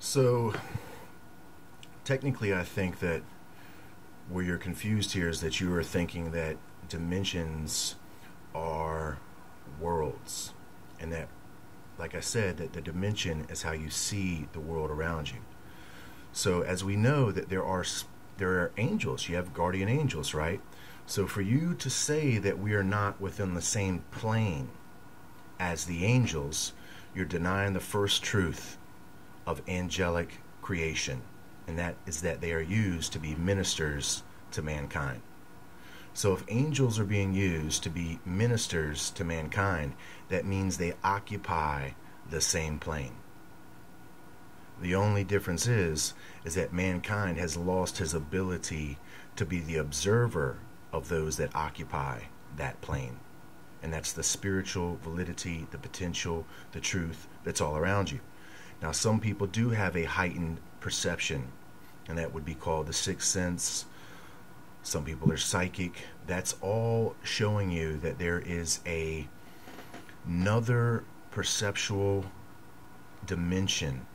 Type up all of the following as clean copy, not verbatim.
So, technically, I think that where you're confused here is that you are thinking that dimensions are worlds, and that, like I said, that the dimension is how you see the world around you. So, as we know that there are angels, you have guardian angels, right? So, for you to say that we are not within the same plane as the angels, you're denying the first truth of angelic creation, and that is that they are used to be ministers to mankind. So if angels are being used to be ministers to mankind, that means they occupy the same plane. The only difference is that mankind has lost his ability to be the observer of those that occupy that plane. And that's the spiritual validity, the potential, the truth that's all around you. Now, some people do have a heightened perception, and that would be called the sixth sense. Some people are psychic. That's all showing you that there is another perceptual dimension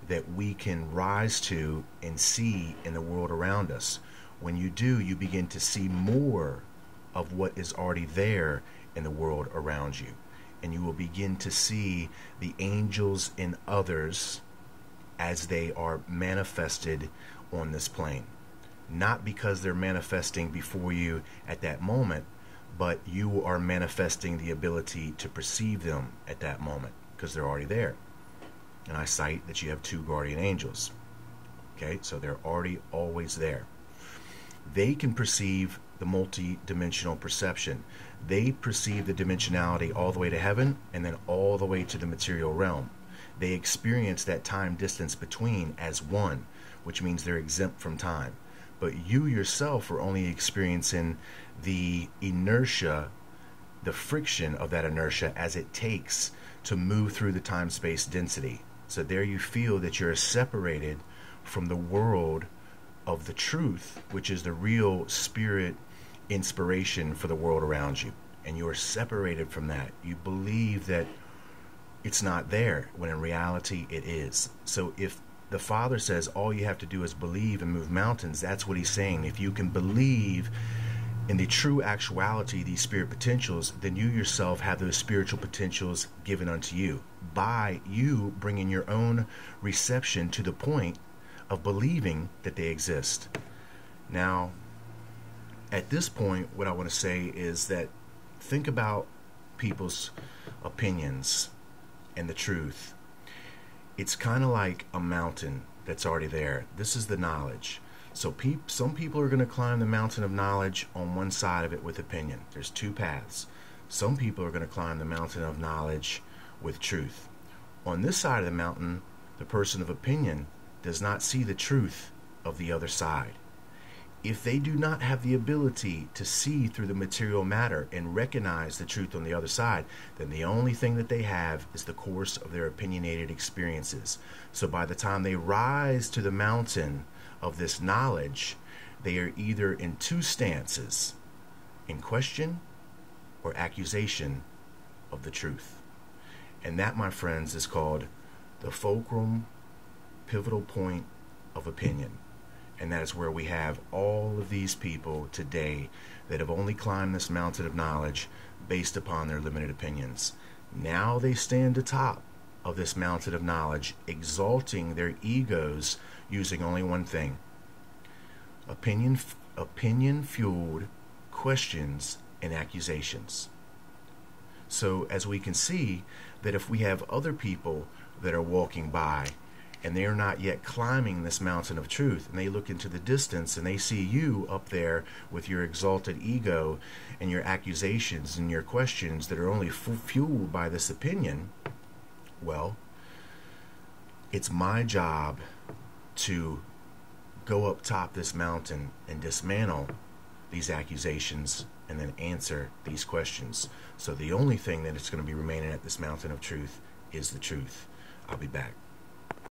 that we can rise to and see in the world around us. When you do, you begin to see more of what is already there in the world around you. And you will begin to see the angels in others as they are manifested on this plane. Not because they're manifesting before you at that moment, but you are manifesting the ability to perceive them at that moment because they're already there. And I cite that you have two guardian angels. Okay, so they're already always there. They can perceive the multi-dimensional perception. They perceive the dimensionality all the way to heaven and then all the way to the material realm. They experience that time distance between as one, which means they're exempt from time. But you yourself are only experiencing the inertia, the friction of that inertia as it takes to move through the time-space density. So there you feel that you're separated from the world of the truth, which is the real spirit inspiration for the world around you. And you are separated from that. You believe that it's not there, when in reality it is. So if the Father says all you have to do is believe and move mountains, that's what he's saying. If you can believe in the true actuality, these spirit potentials, then you yourself have those spiritual potentials given unto you by you bringing your own reception to the point of believing that they exist. Now, at this point, what I want to say is that think about people's opinions and the truth. It's kind of like a mountain that's already there. This is the knowledge. So some people are going to climb the mountain of knowledge on one side of it with opinion. There's two paths. Some people are going to climb the mountain of knowledge with truth. On this side of the mountain, the person of opinion does not see the truth of the other side. If they do not have the ability to see through the material matter and recognize the truth on the other side, then the only thing that they have is the course of their opinionated experiences. So by the time they rise to the mountain of this knowledge, they are either in two stances, in question or accusation of the truth. And that, my friends, is called the fulcrum, pivotal point of opinion. And that is where we have all of these people today that have only climbed this mountain of knowledge based upon their limited opinions. Now they stand atop of this mountain of knowledge, exalting their egos using only one thing: opinion-fueled questions and accusations. So as we can see, that if we have other people that are walking by and they are not yet climbing this mountain of truth, and they look into the distance and they see you up there with your exalted ego and your accusations and your questions that are only fueled by this opinion, well, it's my job to go up top this mountain and dismantle these accusations and then answer these questions. So the only thing that is going to be remaining at this mountain of truth is the truth. I'll be back.